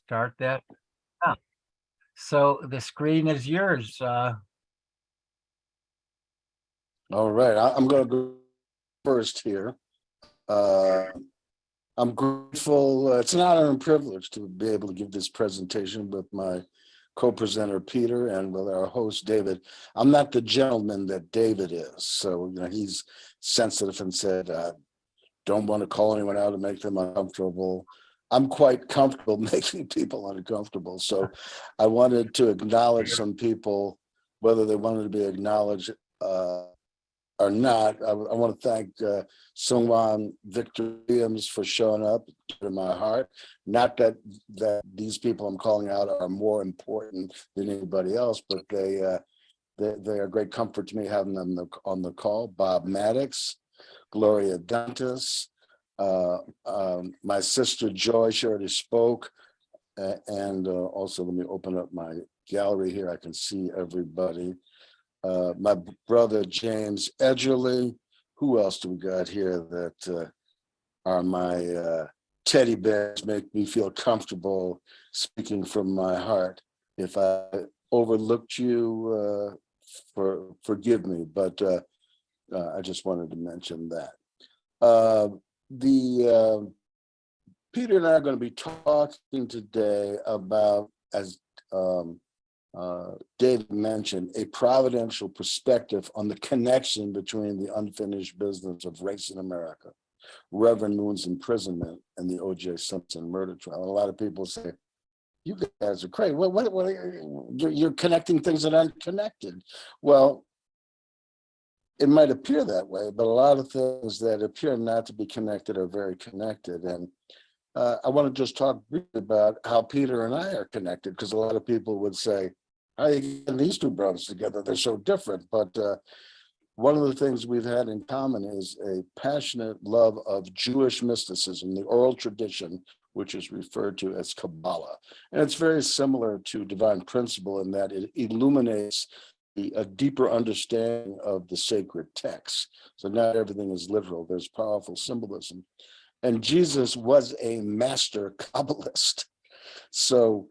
start that. Ah, so the screen is yours. All right, I'm going to go first here. I'm grateful. It's an honor and privilege to be able to give this presentation with my co-presenter Peter and with our host David. I'm not the gentleman that David is, so he's sensitive and said, "Don't want to call anyone out and make them uncomfortable." I'm quite comfortable making people uncomfortable, so I wanted to acknowledge some people, whether they wanted to be acknowledged or not. I want to thank Sungwon Victor Williams for showing up to my heart. Not that these people I'm calling out are more important than anybody else, but they are great comfort to me having them on the call. Bob Maddox, Gloria Dantas, my sister Joy, she already spoke, and also let me open up my gallery here. I can see everybody. My brother James Edgerly. Who else do we got here that are my teddy bears, make me feel comfortable speaking from my heart? If I overlooked you, forgive me, but I just wanted to mention that. Peter and I are going to be talking today about, as David mentioned, a providential perspective on the connection between the unfinished business of race in America, Reverend Moon's imprisonment, and the OJ Simpson murder trial. And a lot of people say, "You guys are crazy. You're connecting things that aren't connected." Well, it might appear that way, but a lot of things that appear not to be connected are very connected. And I want to just talk briefly about how Peter and I are connected, because a lot of people would say, "How are you getting these two brothers together? They're so different." But one of the things we've had in common is a passionate love of Jewish mysticism, the oral tradition, which is referred to as Kabbalah. And it's very similar to divine principle in that it illuminates a deeper understanding of the sacred text. So not everything is literal. There's powerful symbolism. And Jesus was a master Kabbalist. So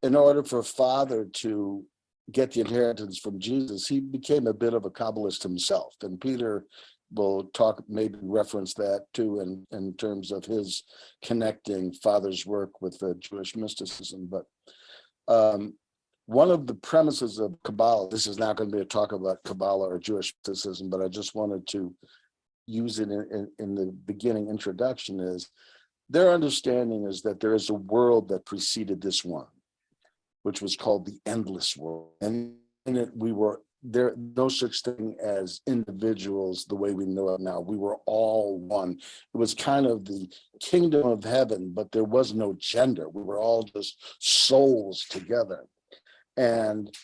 in order for Father to get the inheritance from Jesus, he became a bit of a Kabbalist himself. And Peter will talk, maybe reference that too, in terms of his connecting Father's work with Jewish mysticism. But one of the premises of Kabbalah, this is not going to be a talk about Kabbalah or Jewish mysticism, but I just wanted to use it in the beginning introduction, is their understanding is that there is a world that preceded this one, which was called the endless world. And in it, we were there, no such thing as individuals the way we know it now. We were all one. It was kind of the kingdom of heaven, but there was no gender. We were all just souls together. And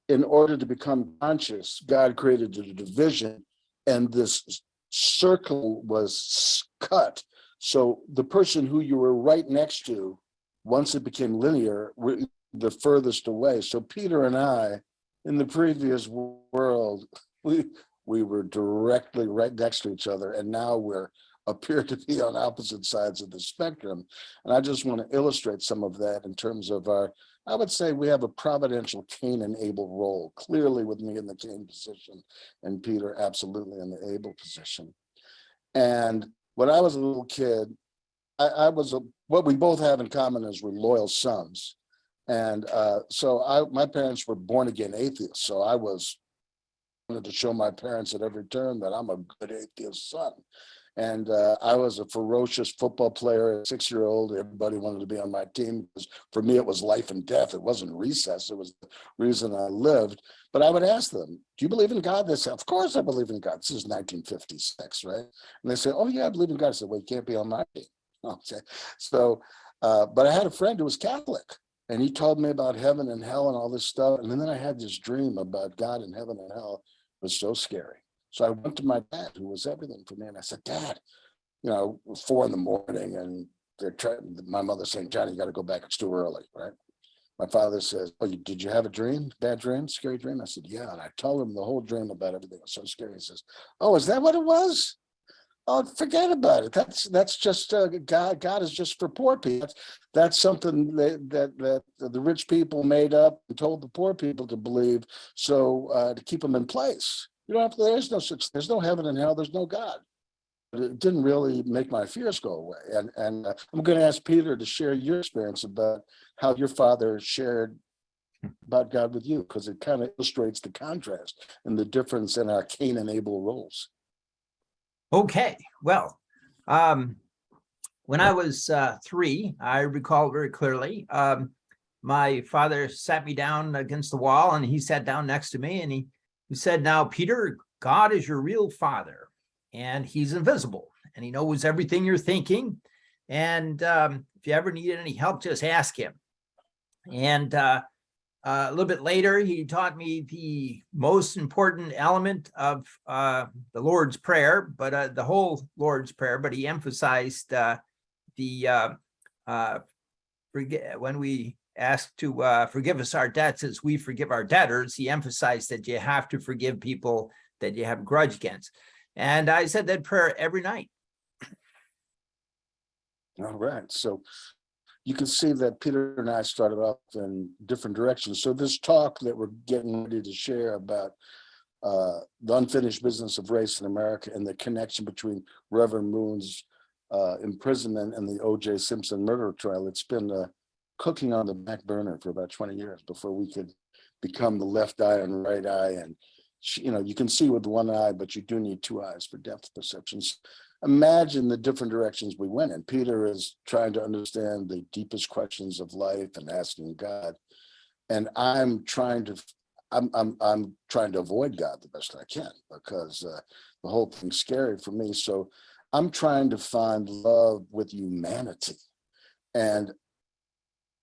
in order to become conscious, God created a division, and this circle was cut. So the person who you were right next to, once it became linear, were the furthest away. So Peter and I, in the previous world, we were directly right next to each other, and now we're appear to be on opposite sides of the spectrum. And I just want to illustrate some of that in terms of our, I would say we have a providential Cain and Abel role, clearly with me in the Cain position and Peter absolutely in the Abel position. And when I was a little kid, I was what we both have in common is we're loyal sons. And my parents were born again atheists. So I wanted to show my parents at every turn that I'm a good atheist son. And I was a ferocious football player, a 6-year-old. Everybody wanted to be on my team because for me, it was life and death. It wasn't recess. It was the reason I lived. But I would ask them, "Do you believe in God?" They said, "Of course I believe in God." This is 1956, right? And they say, "Oh, yeah, I believe in God." I said, "Well, you can't be on my team." Okay. So, but I had a friend who was Catholic, and he told me about heaven and hell and all this stuff. And then I had this dream about God and heaven and hell. It was so scary. So I went to my dad, who was everything for me, and I said, "Dad, 4 a.m, and they're trying." My mother saying, "Johnny, you got to go back. It's too early," right? My father says, "Oh, did you have a dream? Bad dream? Scary dream?" I said, "Yeah." And I told him the whole dream about everything. It was so scary. He says, "Oh, is that what it was? Oh, forget about it. That's just God. God is just for poor people. That's something that the rich people made up and told the poor people to believe, so to keep them in place. You don't have to. There's no heaven and hell. There's no God. But it didn't really make my fears go away. And I'm going to ask Peter to share your experience about how your father shared about God with you, because it kind of illustrates the contrast and the difference in our Cain and Abel roles. Okay, well, when I was 3, I recall very clearly, my father sat me down against the wall, and he sat down next to me, and he said, "Now, Peter, God is your real father, and he's invisible, and he knows everything you're thinking. And if you ever need any help, just ask him." And a little bit later, he taught me the most important element of the Lord's Prayer, but the whole Lord's Prayer. But he emphasized when we ask to forgive us our debts as we forgive our debtors, he emphasized that you have to forgive people that you have a grudge against. And I said that prayer every night. All right. So you can see that Peter and I started off in different directions. So this talk that we're getting ready to share about the unfinished business of race in America and the connection between Reverend Moon's imprisonment and the OJ Simpson murder trial, it's been cooking on the back burner for about 20 years before we could become the left eye and right eye. And, you can see with one eye, but you do need 2 eyes for depth perceptions. Imagine the different directions we went in. Peter is trying to understand the deepest questions of life and asking God. And I'm trying to avoid God the best I can, because the whole thing's scary for me. So I'm trying to find love with humanity. And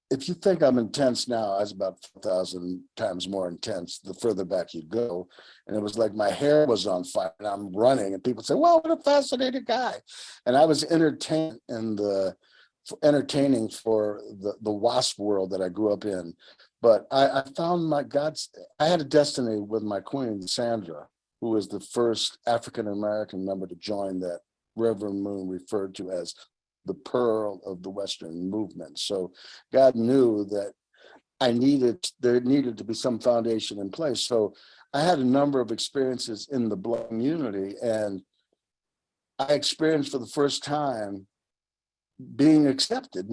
if you think I'm intense now, I was about 4,000 times more intense the further back you go. And it was like my hair was on fire and I'm running, and people say, "Well, what a fascinating guy." And I was entertaining for the WASP world that I grew up in. But I found I had a destiny with my queen, Sandra, who was the first African-American member to join that Reverend Moon referred to as the pearl of the Western movement. So God knew that there needed to be some foundation in place. So I had a number of experiences in the Black community, and I experienced for the first time being accepted,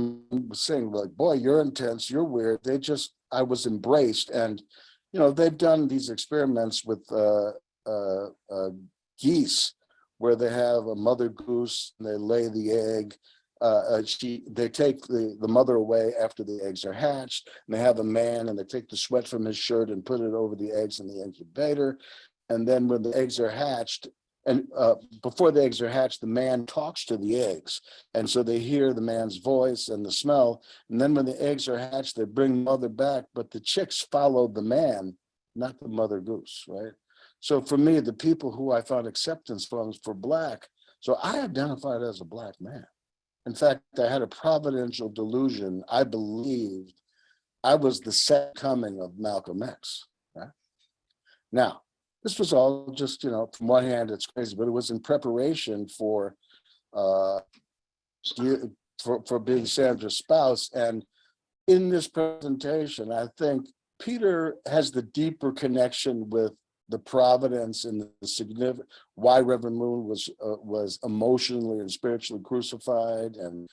saying like, "Boy, you're intense, you're weird." I was embraced. And, they've done these experiments with geese, where they have a mother goose and they lay the egg. They take the mother away after the eggs are hatched, and they have a man, and they take the sweat from his shirt and put it over the eggs in the incubator. And then when the eggs are hatched, and before the eggs are hatched, the man talks to the eggs. And so they hear the man's voice and the smell. And then when the eggs are hatched, they bring mother back, but the chicks follow the man, not the mother goose, right? So for me, the people who I found acceptance from for Black, so I identified as a Black man. In fact, I had a providential delusion. I believed I was the second coming of Malcolm X. Right? Now, this was all just, from one hand, it's crazy, but it was in preparation for being Sandra's spouse. And in this presentation, I think Peter has the deeper connection with the providence and the significant why Reverend Moon was emotionally and spiritually crucified, and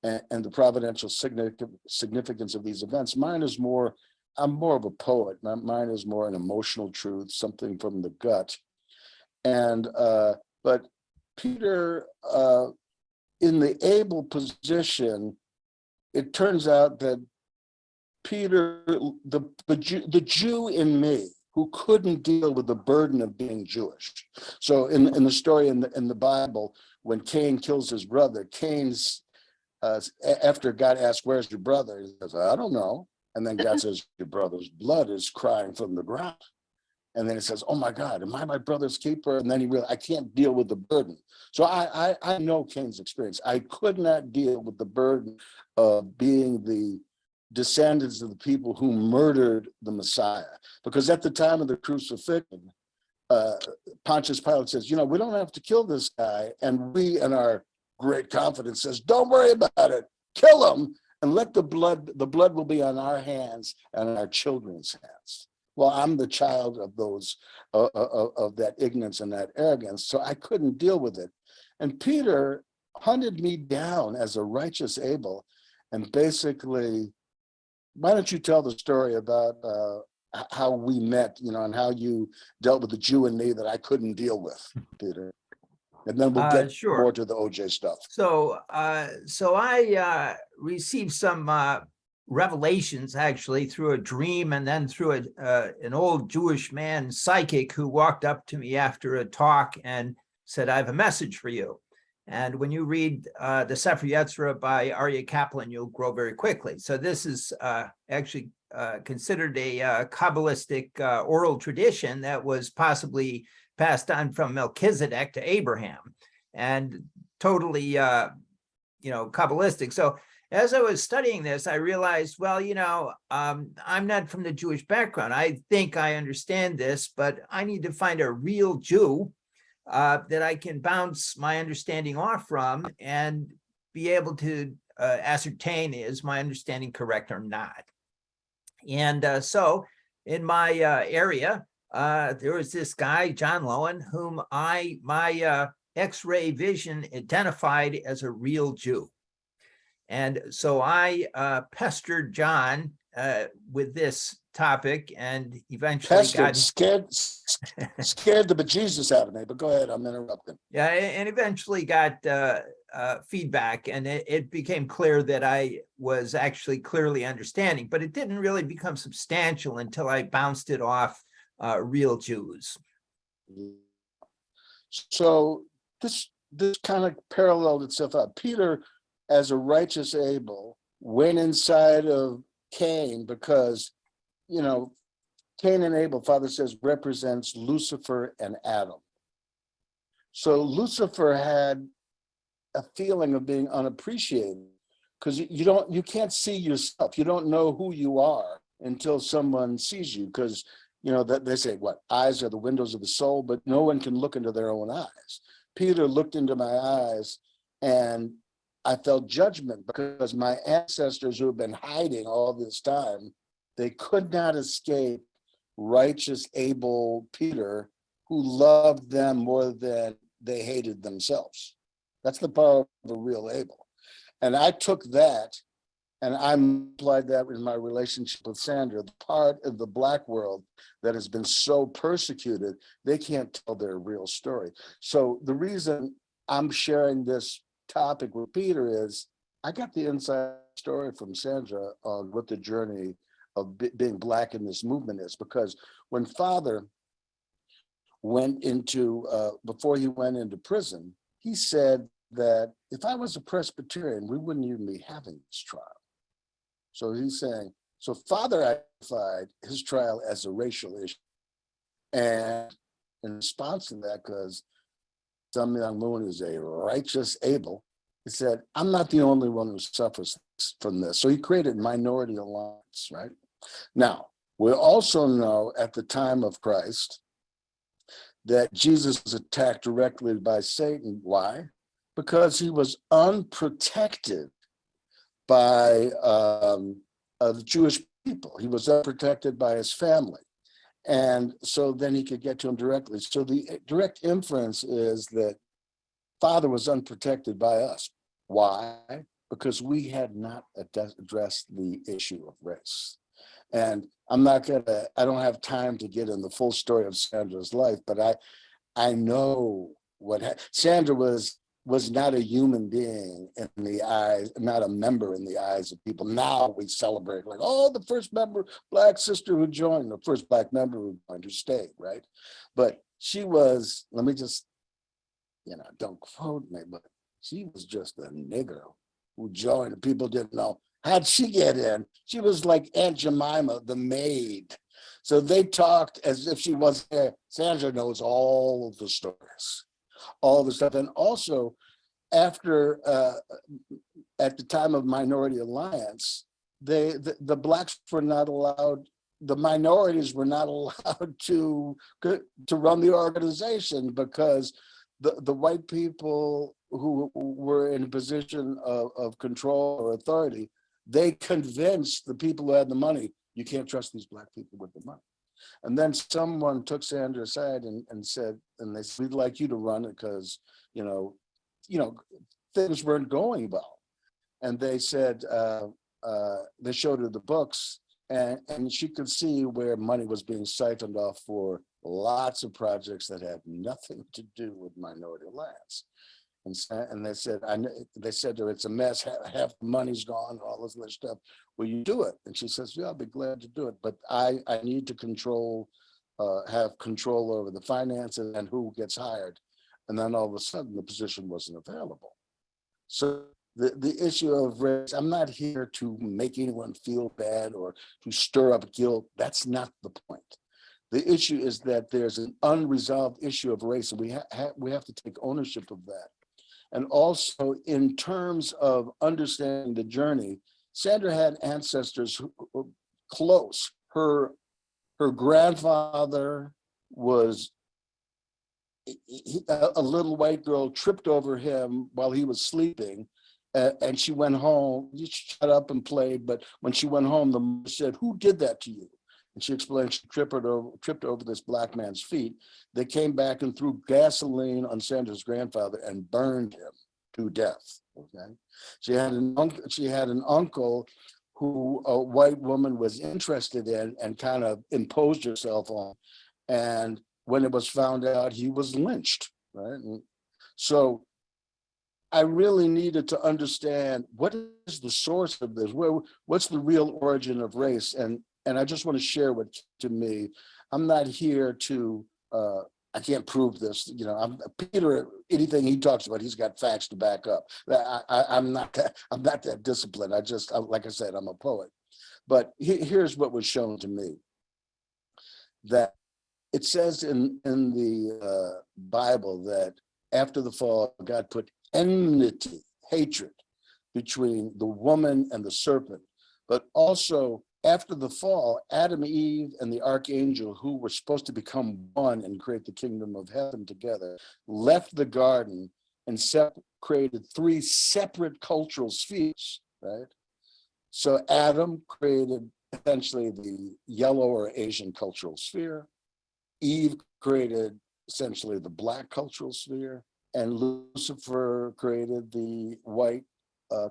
the providential significance of these events. Mine is more, I'm more of a poet. Mine is more an emotional truth, something from the gut. And but Peter, in the able position, it turns out that Peter, the Jew in me, who couldn't deal with the burden of being Jewish. So in the story in the Bible, when Cain kills his brother, Cain's after God asks, "Where's your brother?" He says, "I don't know." And then God says, "Your brother's blood is crying from the ground." And then he says, "Oh my God, am I my brother's keeper?" And then he realized, I can't deal with the burden. So I know Cain's experience. I could not deal with the burden of being the descendants of the people who murdered the Messiah. Because at the time of the crucifixion, Pontius Pilate says, we don't have to kill this guy. And we, in our great confidence, says, don't worry about it. Kill him and let the blood will be on our hands and our children's hands. Well, I'm the child of those, of that ignorance and that arrogance. So I couldn't deal with it. And Peter hunted me down as a righteous Abel. And basically, why don't you tell the story about how we met, and how you dealt with the Jew in me that I couldn't deal with, Peter. And then we'll get Sure. more to the OJ stuff. So I received some revelations actually through a dream, and then through an old Jewish man psychic who walked up to me after a talk and said, "I have a message for you." And when you read the Sefer Yetzirah by Aryeh Kaplan, you'll grow very quickly. So this is actually considered a Kabbalistic oral tradition that was possibly passed on from Melchizedek to Abraham, and totally, Kabbalistic. So as I was studying this, I realized, well, I'm not from the Jewish background. I think I understand this, but I need to find a real Jew that I can bounce my understanding off from and be able to ascertain, is my understanding correct or not? And so in my area, there was this guy, John Lowen, whom my X-ray vision identified as a real Jew. And so I pestered John with this topic, and eventually scared the bejesus out of me, but go ahead, I'm interrupting. Yeah, and eventually got feedback, and it became clear that I was actually clearly understanding, but it didn't really become substantial until I bounced it off real Jews. So this kind of paralleled itself out. Peter, as a righteous Abel, went inside of Cain because, Cain and Abel, Father says, represents Lucifer and Adam. So Lucifer had a feeling of being unappreciated because you can't see yourself. You don't know who you are until someone sees you, because that they say, what, eyes are the windows of the soul, but no one can look into their own eyes. Peter looked into my eyes and I felt judgment, because my ancestors who have been hiding all this time, they could not escape righteous Abel Peter, who loved them more than they hated themselves. That's the power of a real Abel. And I took that and I applied that in my relationship with Sandra. The part of the Black world that has been so persecuted, they can't tell their real story. So the reason I'm sharing this topic with Peter is I got the inside story from Sandra on what the journey of being Black in this movement is, because when Father went into, before he went into prison, he said that if I was a Presbyterian, we wouldn't even be having this trial. So he's saying, so Father identified his trial as a racial issue. And in response to that, because John Lowen is a righteous Abel, he said, I'm not the only one who suffers from this. So he created Minority Alliance, right? Now, we also know at the time of Christ that Jesus was attacked directly by Satan. Why? Because he was unprotected by the Jewish people. He was unprotected by his family. And so then he could get to him directly. So the direct inference is that Father was unprotected by us. Why? Because we had not addressed the issue of race. And I don't have time to get in the full story of Sandra's life, but I know Sandra was not a human being in the eyes, not a member in the eyes of people. Now we celebrate like, oh, the first Black sister who joined, the first Black member who joined, who stayed, right? But she was, let me just, don't quote me, but she was just a nigger who joined and people didn't know. How'd she get in? She was like Aunt Jemima, the maid. So they talked as if she wasn't there. Sandra knows all of the stories, all the stuff. And also, after, at the time of Minority Alliance, the Blacks were not allowed the minorities were not allowed to run the organization because the white people who were in a position of control or authority, they convinced the people who had the money, you can't trust these black people with the money. And then someone took Sandra aside and said, and they said, we'd like you to run it because, you know, things weren't going well. And they said, they showed her the books, and she could see where money was being siphoned off for lots of projects that had nothing to do with minority lands. And they said, they said to her, it's a mess, half the money's gone, all this other stuff. Will you do it? And she says, yeah, I'll be glad to do it. But I need to have control over the finances and who gets hired. And then all of a sudden the position wasn't available. So the issue of race, I'm not here to make anyone feel bad or to stir up guilt. That's not the point. The issue is that there's an unresolved issue of race, and we have to take ownership of that. And also, in terms of understanding the journey, Sandra had ancestors who were close. Her grandfather was a little white girl tripped over him while he was sleeping, and she went home. She shut up and played, but when she went home, the mother said, "Who did that to you?" And she explained she tripped over this black man's feet. They came back and threw gasoline on Sandra's grandfather and burned him to death. Okay, she had an uncle who a white woman was interested in and kind of imposed herself on. And when it was found out, he was lynched, right? And so I really needed to understand what is the source of this, what's the real origin of race, and I just want to share what to me. I'm not here to I can't prove this, you know. Peter, anything he talks about, he's got facts to back up. I'm not that disciplined. Like I said, I'm a poet. But here's what was shown to me. That it says in the Bible that after the fall, God put enmity, hatred between the woman and the serpent. But also after the fall, Adam, Eve, and the archangel, who were supposed to become one and create the kingdom of heaven together, left the garden and created three separate cultural spheres, right? So Adam created essentially the yellow or Asian cultural sphere. Eve created essentially the black cultural sphere, and Lucifer created the white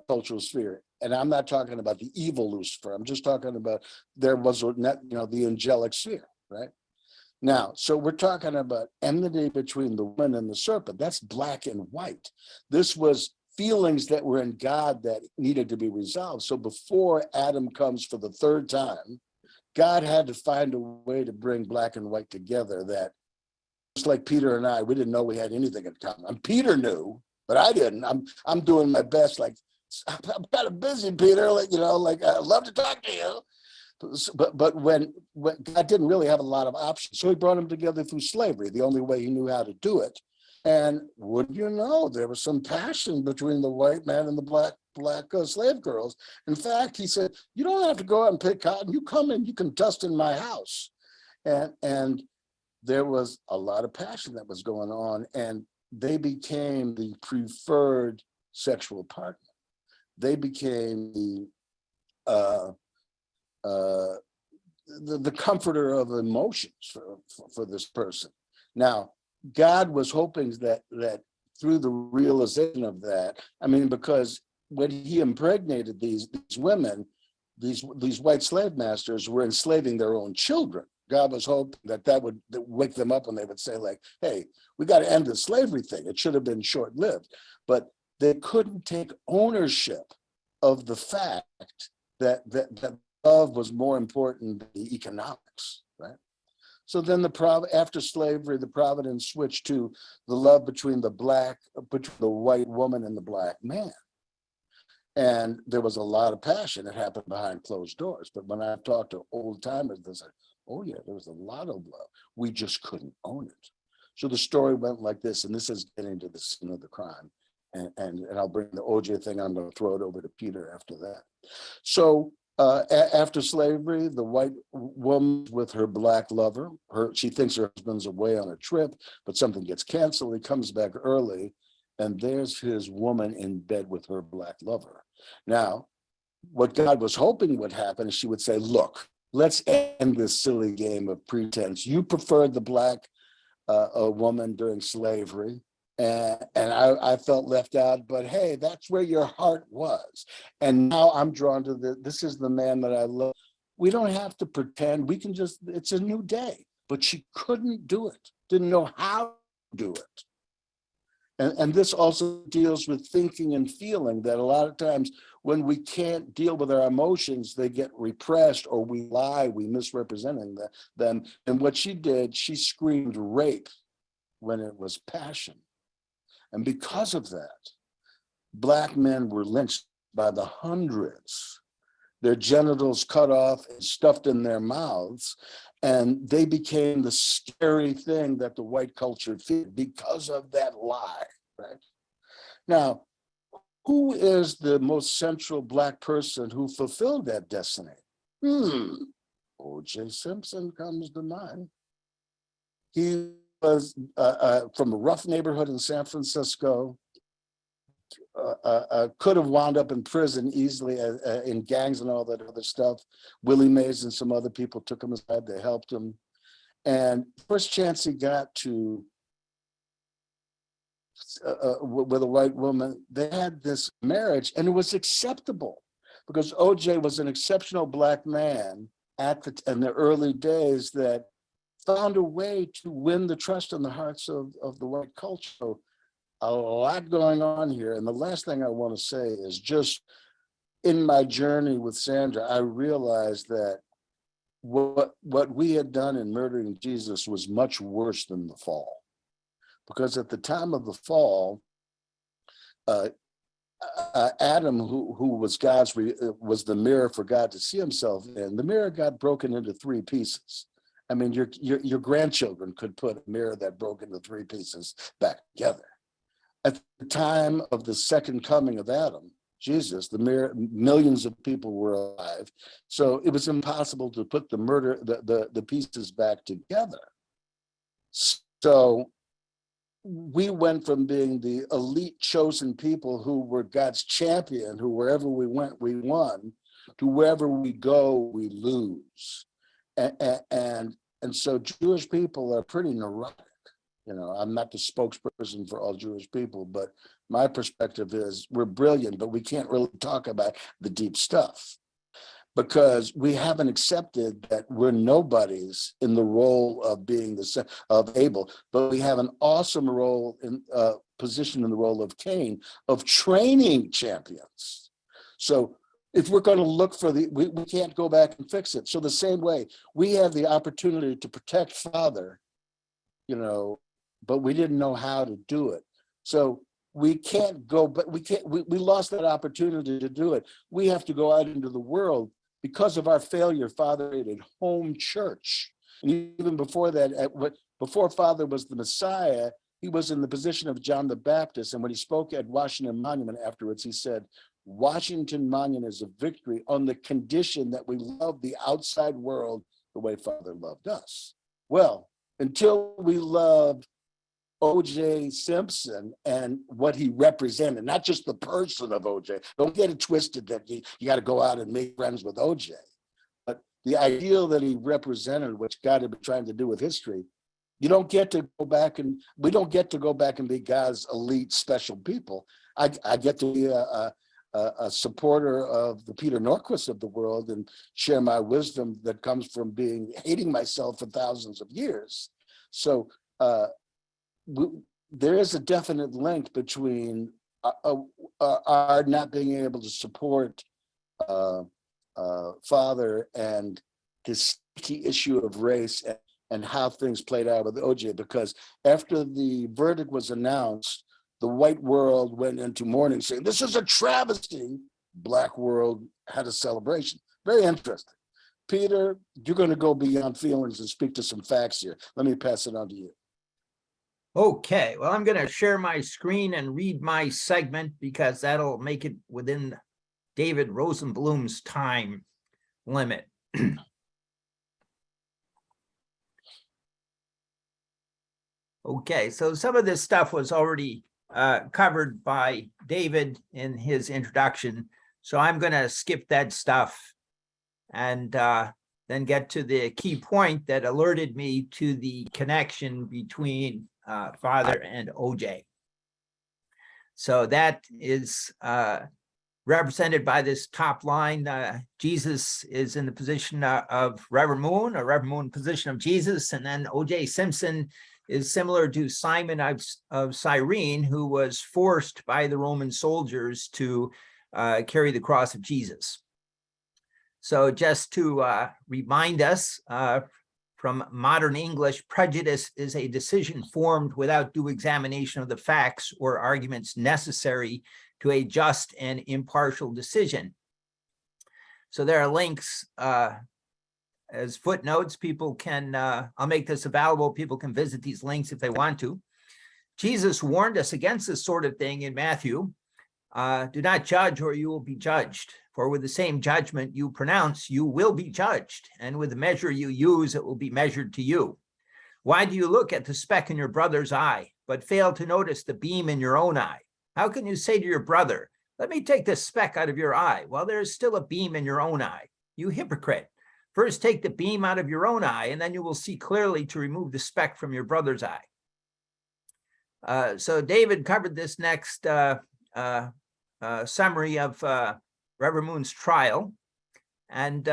cultural sphere. And I'm not talking about the evil Lucifer. I'm just talking about there was, the angelic sphere, right? Now, so we're talking about enmity between the woman and the serpent. That's black and white. This was feelings that were in God that needed to be resolved. So before Adam comes for the third time, God had to find a way to bring black and white together. That just like Peter and I, we didn't know we had anything in common. And Peter knew, but I didn't. I'm doing my best. Like, I'm kind of busy, Peter. Like, I'd love to talk to you. But when God didn't really have a lot of options, so he brought them together through slavery, the only way he knew how to do it. And wouldn't you know, there was some passion between the white man and the black slave girls. In fact, he said, "You don't have to go out and pick cotton. You come in, you can dust in my house." And there was a lot of passion that was going on, and they became the preferred sexual partner. They became the comforter of emotions for this person. Now, God was hoping that through the realization of that, because when he impregnated these women, these white slave masters were enslaving their own children. God was hoping that would wake them up and they would say, like, "Hey, we got to end the slavery thing. It should have been short-lived." But they couldn't take ownership of the fact that love was more important than the economics, right? So then after slavery, the providence switched to the love between the white woman and the black man. And there was a lot of passion that happened behind closed doors. But when I've talked to old timers, they say, "Oh yeah, there was a lot of love. We just couldn't own it." So the story went like this, and this is getting to the scene of the crime. And I'll bring the OJ thing. I'm going to throw it over to Peter after that. So After slavery, the white woman with her black lover, she thinks her husband's away on a trip, but something gets canceled. He comes back early, and there's his woman in bed with her black lover. Now, what God was hoping would happen is she would say, look, let's end this silly game of pretense. You preferred the black woman during slavery. And I felt left out, but hey, that's where your heart was. And now I'm drawn to this is the man that I love. We don't have to pretend. We can just, it's a new day. But she couldn't do it, didn't know how to do it. And this also deals with thinking and feeling, that a lot of times when we can't deal with our emotions, they get repressed, or we lie, we misrepresenting them. And what she did, she screamed rape when it was passion. And because of that, Black men were lynched by the hundreds, their genitals cut off and stuffed in their mouths. And they became the scary thing that the white culture feared because of that lie, right? Now, who is the most central Black person who fulfilled that destiny? OJ Simpson comes to mind. He was from a rough neighborhood in San Francisco, could have wound up in prison easily in gangs and all that other stuff. Willie Mays and some other people took him aside, they helped him. And first chance he got to with a white woman, they had this marriage, and it was acceptable because OJ was an exceptional Black man in the early days that found a way to win the trust and the hearts of the white culture. So a lot going on here. And the last thing I want to say is just in my journey with Sandra, I realized that what we had done in murdering Jesus was much worse than the fall. Because at the time of the fall, Adam, who was was the mirror for God to see himself in, the mirror got broken into 3 pieces. I mean, your grandchildren could put a mirror that broke into 3 pieces back together. At the time of the second coming of Adam, Jesus, the mirror, millions of people were alive. So it was impossible to put the pieces back together. So we went from being the elite chosen people who were God's champion, who wherever we went, we won, to wherever we go, we lose. And so Jewish people are pretty neurotic. You know, I'm not the spokesperson for all Jewish people, but my perspective is we're brilliant, but we can't really talk about the deep stuff because we haven't accepted that we're nobodies in the role of being of Abel, but we have an awesome role in position in the role of Cain, of training champions. So if we're going to look for we can't go back and fix it. So the same way, we have the opportunity to protect Father, you know, but we didn't know how to do it. So we can't go, but we lost that opportunity to do it. We have to go out into the world. Because of our failure, Father created home church. And even before that, before Father was the Messiah, he was in the position of John the Baptist. And when he spoke at Washington Monument afterwards, he said, Washington Monument is a victory on the condition that we love the outside world the way Father loved us. Well, until we loved OJ Simpson and what he represented, not just the person of OJ. Don't get it twisted that you got to go out and make friends with OJ. But the ideal that he represented, which God had been trying to do with history, you don't get to go back and we don't get to go back and be God's elite special people. I get to be a supporter of the Peter Nordquist of the world and share my wisdom that comes from hating myself for thousands of years. So there is a definite link between our not being able to support Father and this key issue of race and how things played out with OJ, because after the verdict was announced, the white world went into mourning saying, this is a travesty. Black world had a celebration. Very interesting. Peter, you're going to go beyond feelings and speak to some facts here. Let me pass it on to you. Okay, well, I'm going to share my screen and read my segment because that'll make it within David Rosenbloom's time. limit. Okay, so some of this stuff was already covered by David in his introduction. So I'm going to skip that stuff and then get to the key point that alerted me to the connection between Father and OJ. So that is represented by this top line. Jesus is in the position of Reverend Moon, or Reverend Moon position of Jesus, and then OJ Simpson is similar to Simon of Cyrene, who was forced by the Roman soldiers to carry the cross of Jesus. So just to remind us from modern English, prejudice is a decision formed without due examination of the facts or arguments necessary to a just and impartial decision. So there are links as footnotes. People can, I'll make this available. People can visit these links if they want to. Jesus warned us against this sort of thing in Matthew. Do not judge or you will be judged. For with the same judgment you pronounce, you will be judged. And with the measure you use, it will be measured to you. Why do you look at the speck in your brother's eye, but fail to notice the beam in your own eye? How can you say to your brother, let me take the speck out of your eye, while there is still a beam in your own eye? You hypocrite. First take the beam out of your own eye, and then you will see clearly to remove the speck from your brother's eye. So David covered this next summary of Reverend Moon's trial. And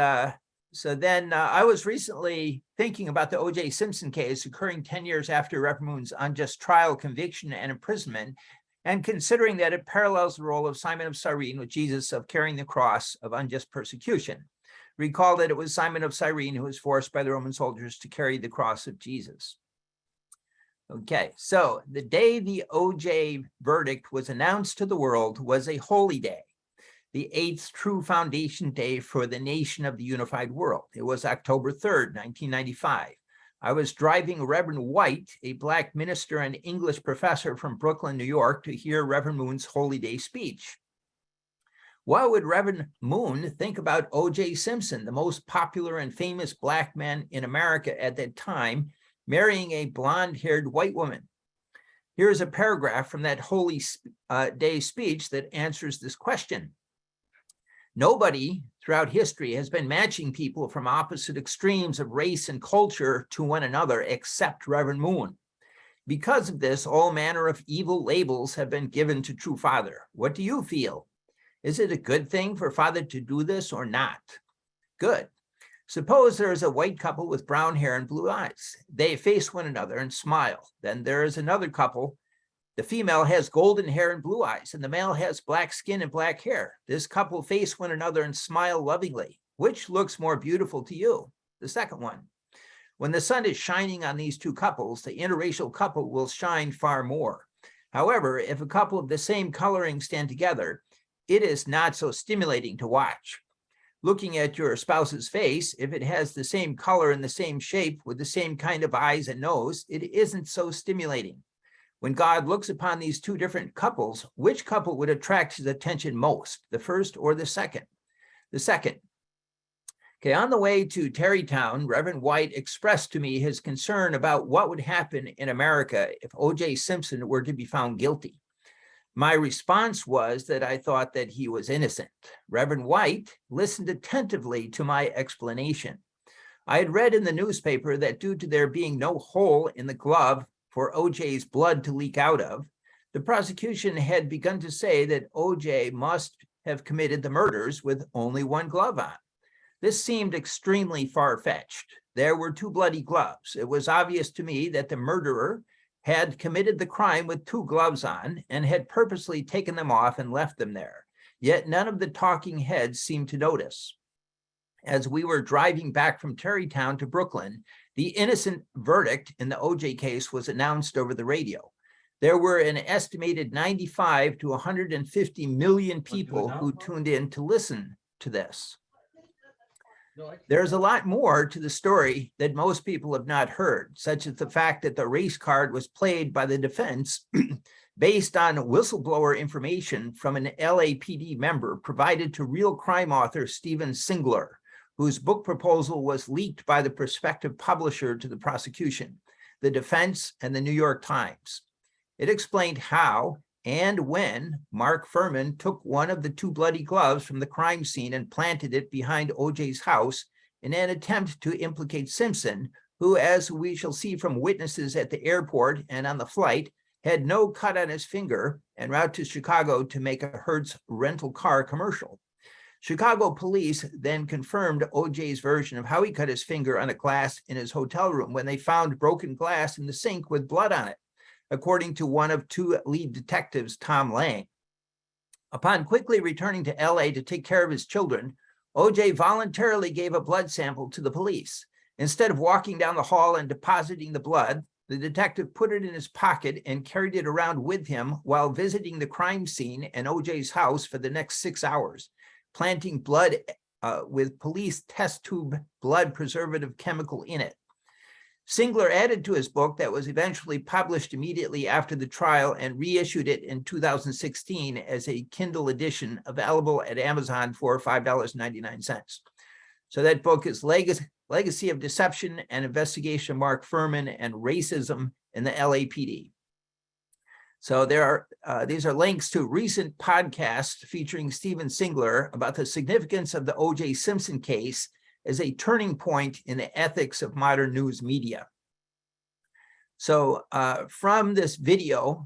so then I was recently thinking about the OJ Simpson case occurring 10 years after Reverend Moon's unjust trial, conviction, and imprisonment, and considering that it parallels the role of Simon of Cyrene with Jesus of carrying the cross of unjust persecution. Recall that it was Simon of Cyrene who was forced by the Roman soldiers to carry the cross of Jesus. Okay, so the day the OJ verdict was announced to the world was a holy day, the 8th true foundation day for the nation of the unified world. It was October 3rd, 1995. I was driving Reverend White, a Black minister and English professor from Brooklyn, New York, to hear Reverend Moon's Holy Day speech. What would Reverend Moon think about OJ Simpson, the most popular and famous Black man in America at that time, marrying a blonde-haired white woman? Here's a paragraph from that Holy Day speech that answers this question. Nobody throughout history has been matching people from opposite extremes of race and culture to one another except Reverend Moon. Because of this, all manner of evil labels have been given to True Father. What do you feel? Is it a good thing for Father to do this or not? Good. Suppose there is a white couple with brown hair and blue eyes. They face one another and smile. Then there is another couple. The female has golden hair and blue eyes, and the male has black skin and black hair. This couple face one another and smile lovingly. Which looks more beautiful to you? The second one. When the sun is shining on these two couples, the interracial couple will shine far more. However, if a couple of the same coloring stand together, it is not so stimulating to watch. Looking at your spouse's face, if it has the same color and the same shape with the same kind of eyes and nose, it isn't so stimulating. When God looks upon these two different couples, which couple would attract his attention most, the first or the second? The second. Okay, on the way to Tarrytown, Reverend White expressed to me his concern about what would happen in America if OJ Simpson were to be found guilty. My response was that I thought that he was innocent. Reverend White listened attentively to my explanation. I had read in the newspaper that due to there being no hole in the glove for OJ's blood to leak out of, the prosecution had begun to say that OJ must have committed the murders with only one glove on. This seemed extremely far-fetched. There were two bloody gloves. It was obvious to me that the murderer had committed the crime with two gloves on and had purposely taken them off and left them there. Yet none of the talking heads seemed to notice. As we were driving back from Tarrytown to Brooklyn, the innocent verdict in the OJ case was announced over the radio. There were an estimated 95 to 150 million people who tuned in to listen to this. There's a lot more to the story that most people have not heard, such as the fact that the race card was played by the defense based on whistleblower information from an LAPD member provided to real crime author Steven Singler, whose book proposal was leaked by the prospective publisher to the prosecution, the defense, and the New York Times. It explained how and when Mark Fuhrman took one of the two bloody gloves from the crime scene and planted it behind OJ's house in an attempt to implicate Simpson, who, as we shall see from witnesses at the airport and on the flight, had no cut on his finger en route to Chicago to make a Hertz rental car commercial. Chicago police then confirmed OJ's version of how he cut his finger on a glass in his hotel room when they found broken glass in the sink with blood on it, according to one of two lead detectives, Tom Lang. Upon quickly returning to LA to take care of his children, OJ voluntarily gave a blood sample to the police. Instead of walking down the hall and depositing the blood, the detective put it in his pocket and carried it around with him while visiting the crime scene and OJ's house for the next 6 hours, planting blood with police test tube blood preservative chemical in it. Singler added to his book that was eventually published immediately after the trial and reissued it in 2016 as a Kindle edition available at Amazon for $5.99. So that book is Legacy of Deception and Investigation of Mark Fuhrman and Racism in the LAPD. So there are these are links to recent podcasts featuring Steven Singler about the significance of the OJ Simpson case as a turning point in the ethics of modern news media. So from this video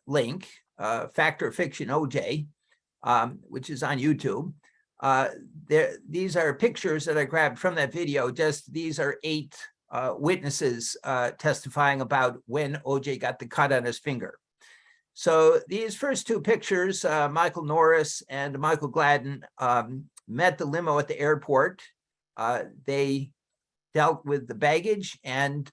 link, Fact or Fiction OJ, which is on YouTube, these are pictures that I grabbed from that video. These are 8 witnesses testifying about when OJ got the cut on his finger. So these first 2 pictures, Michael Norris and Michael Gladden met the limo at the airport. They dealt with the baggage, and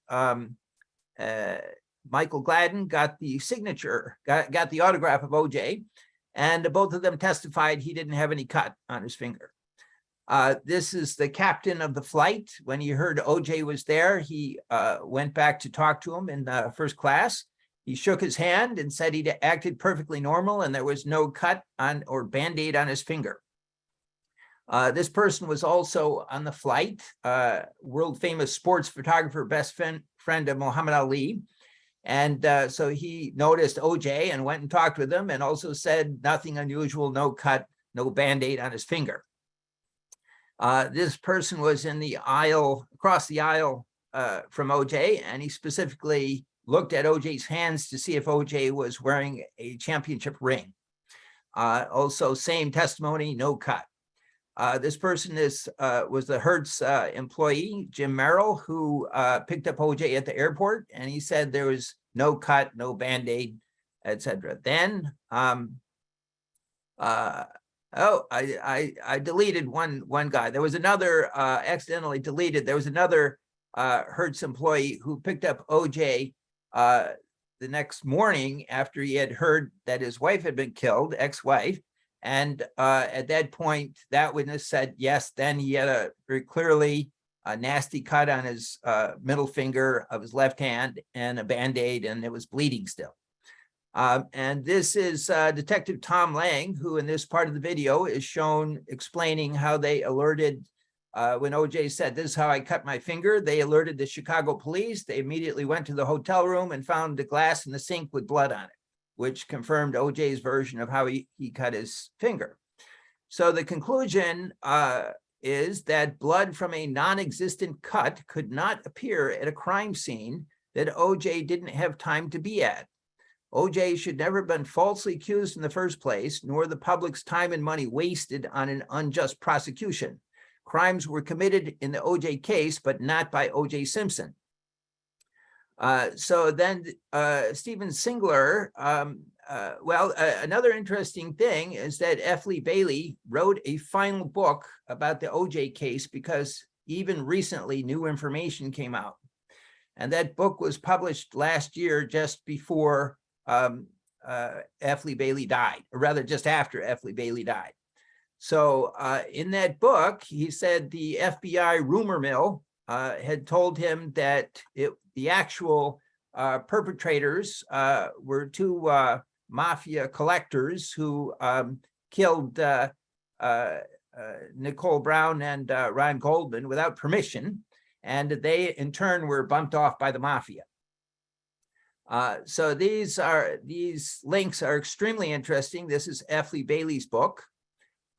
Michael Gladden got the signature, got the autograph of OJ, and both of them testified he didn't have any cut on his finger. This is the captain of the flight. When he heard OJ was there, he went back to talk to him in first class. He shook his hand and said he'd acted perfectly normal and there was no cut on or Band-Aid on his finger. This person was also on the flight, world famous sports photographer, best friend of Muhammad Ali. And so he noticed OJ and went and talked with him and also said nothing unusual, no cut, no Band-Aid on his finger. This person was in the aisle, across the aisle from OJ, and he specifically looked at OJ's hands to see if OJ was wearing a championship ring. Also, same testimony, no cut. This person was the Hertz employee, Jim Merrill, who picked up OJ at the airport, and he said there was no cut, no Band-Aid, etc. Then, I deleted one guy. There was another accidentally deleted. There was another Hertz employee who picked up OJ the next morning after he had heard that his wife had been killed, ex-wife. And at that point, that witness said, yes, then he had a very clearly a nasty cut on his middle finger of his left hand and a Band-Aid, and it was bleeding still. And this is Detective Tom Lang, who in this part of the video is shown explaining how they alerted, when OJ said, this is how I cut my finger, they alerted the Chicago police. They immediately went to the hotel room and found the glass in the sink with blood on it, which confirmed OJ's version of how he cut his finger. So the conclusion is that blood from a non-existent cut could not appear at a crime scene that OJ didn't have time to be at. OJ should never have been falsely accused in the first place, nor the public's time and money wasted on an unjust prosecution. Crimes were committed in the OJ case, but not by OJ Simpson. So then Steven Singler, another interesting thing is that F. Lee Bailey wrote a final book about the OJ case because even recently new information came out. And that book was published last year just before F. Lee Bailey died, or rather just after F. Lee Bailey died. So in that book, he said the FBI rumor mill had told him that the actual perpetrators were 2 mafia collectors who killed Nicole Brown and Ron Goldman without permission, and they in turn were bumped off by the mafia. So these links are extremely interesting. This is F. Lee Bailey's book.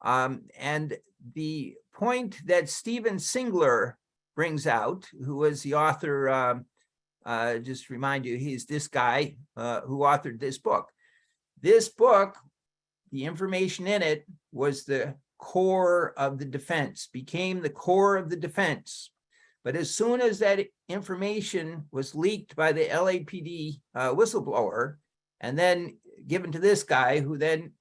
And the point that Stephen Singler brings out, who was the author, just to remind you, he's this guy who authored this book. This book, the information in it was the core of the defense, became the core of the defense. But as soon as that information was leaked by the LAPD whistleblower and then given to this guy, who then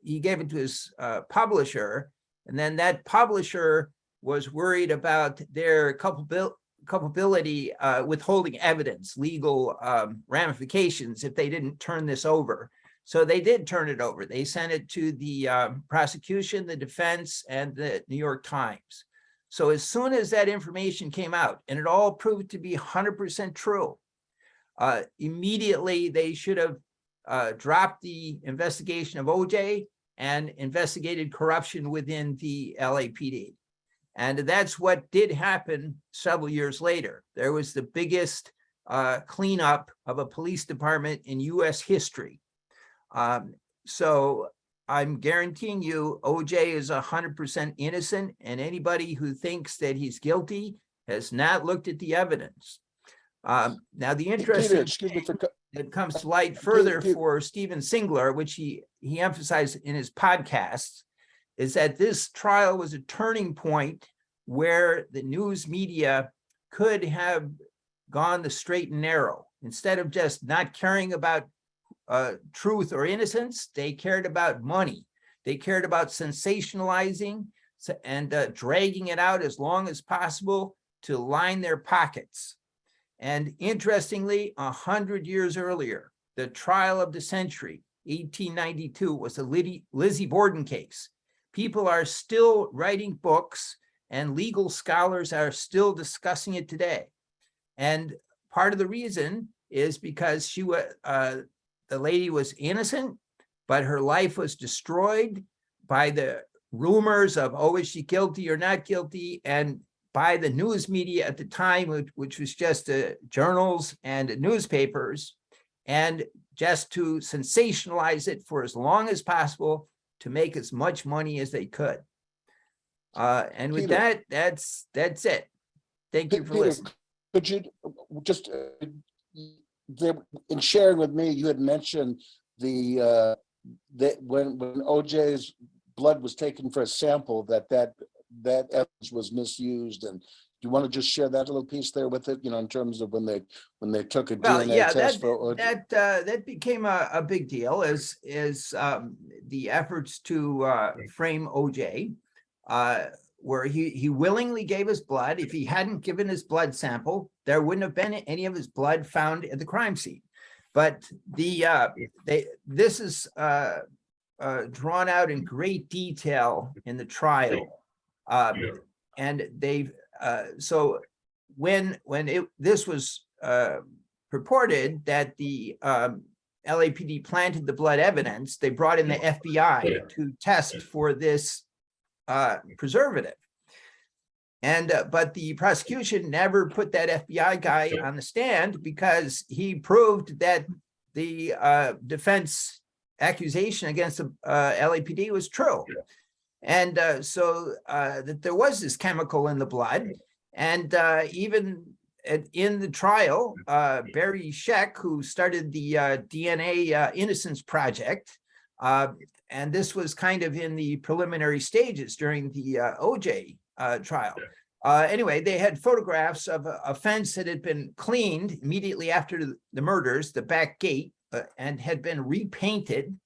he gave it to his publisher, and then that publisher was worried about their culpability withholding evidence, legal ramifications if they didn't turn this over. So they did turn it over. They sent it to the prosecution, the defense, and the New York Times. So as soon as that information came out, and it all proved to be 100% true, immediately they should have dropped the investigation of OJ and investigated corruption within the LAPD. And that's what did happen several years later. There was the biggest cleanup of a police department in US history. So I'm guaranteeing you OJ is 100% innocent, and anybody who thinks that he's guilty has not looked at the evidence. Now, the interesting thing that comes to light further for Stephen Singler, which he emphasized in his podcasts, is that this trial was a turning point where the news media could have gone the straight and narrow. Instead of just not caring about truth or innocence, they cared about money. They cared about sensationalizing and dragging it out as long as possible to line their pockets. And interestingly, 100 years earlier, the trial of the century, 1892, was the Lizzie Borden case. People are still writing books, and legal scholars are still discussing it today. And part of the reason is because she was the lady was innocent, but her life was destroyed by the rumors of, oh, is she guilty or not guilty? And by the news media at the time, which was just journals and newspapers, and just to sensationalize it for as long as possible to make as much money as they could. And with Peter, that's it. Thank you for Peter, listening. could you just, in sharing with me, you had mentioned that when OJ's blood was taken for a sample, that evidence was misused, and do you want to just share that little piece there with it? In terms of when they took a DNA test for OJ. That became a big deal as the efforts to frame OJ, where he willingly gave his blood. If he hadn't given his blood sample, there wouldn't have been any of his blood found at the crime scene. But this is drawn out in great detail in the trial, and they've so when this was purported that the LAPD planted the blood evidence, they brought in the FBI to test for this preservative. And but the prosecution never put that FBI guy on the stand because he proved that the defense accusation against the LAPD was true. And so that there was this chemical in the blood. And even in the trial, Barry Scheck, who started the DNA Innocence Project, and this was kind of in the preliminary stages during the OJ trial. Anyway, they had photographs of a fence that had been cleaned immediately after the murders, the back gate, and had been repainted.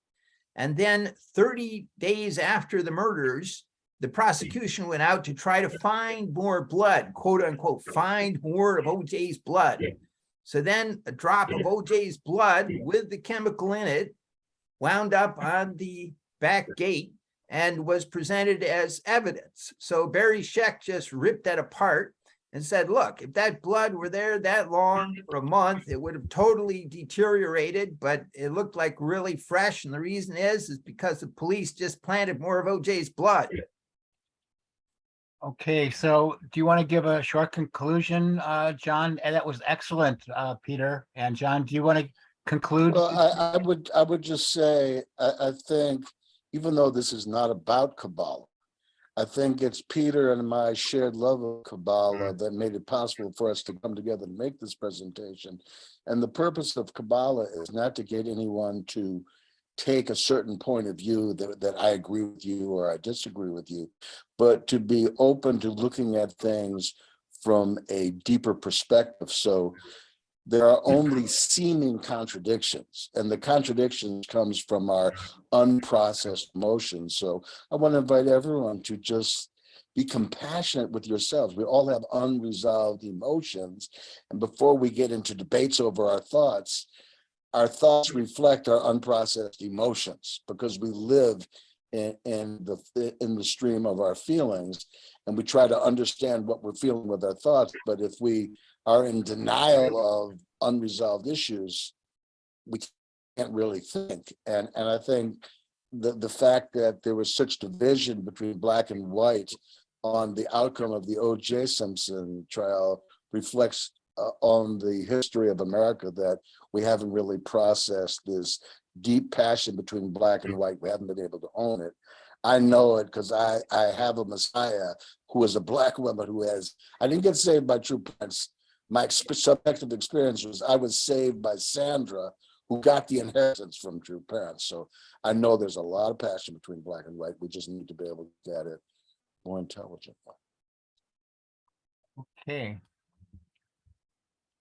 And then 30 days after the murders, the prosecution went out to try to find more blood, quote unquote, find more of OJ's blood. So then a drop of OJ's blood with the chemical in it wound up on the back gate and was presented as evidence. So Barry Scheck just ripped that apart and said, look, if that blood were there that long for a month, it would have totally deteriorated, but it looked like really fresh. And the reason is because the police just planted more of OJ's blood. Okay, so do you want to give a short conclusion, John? That was excellent, Peter. And John, do you want to conclude? Well, I would just say, I think, even though this is not about Kabbalah, I think it's Peter and my shared love of Kabbalah that made it possible for us to come together and make this presentation. And the purpose of Kabbalah is not to get anyone to take a certain point of view that I agree with you or I disagree with you, but to be open to looking at things from a deeper perspective. So there are only seeming contradictions, and the contradictions comes from our unprocessed emotions. So I want to invite everyone to just be compassionate with yourselves. We all have unresolved emotions, and before we get into debates over our thoughts reflect our unprocessed emotions, because we live in the stream of our feelings, and we try to understand what we're feeling with our thoughts. But if we are in denial of unresolved issues, we can't really think. And I think the fact that there was such division between black and white on the outcome of the OJ Simpson trial reflects on the history of America, that we haven't really processed this deep passion between black and white. We haven't been able to own it. I know it because I have a Messiah who is a black woman who has, I didn't get saved by true parents. My subjective experience was I was saved by Sandra, who got the inheritance from true parents. So I know there's a lot of passion between black and white. We just need to be able to get it more intelligently. Okay,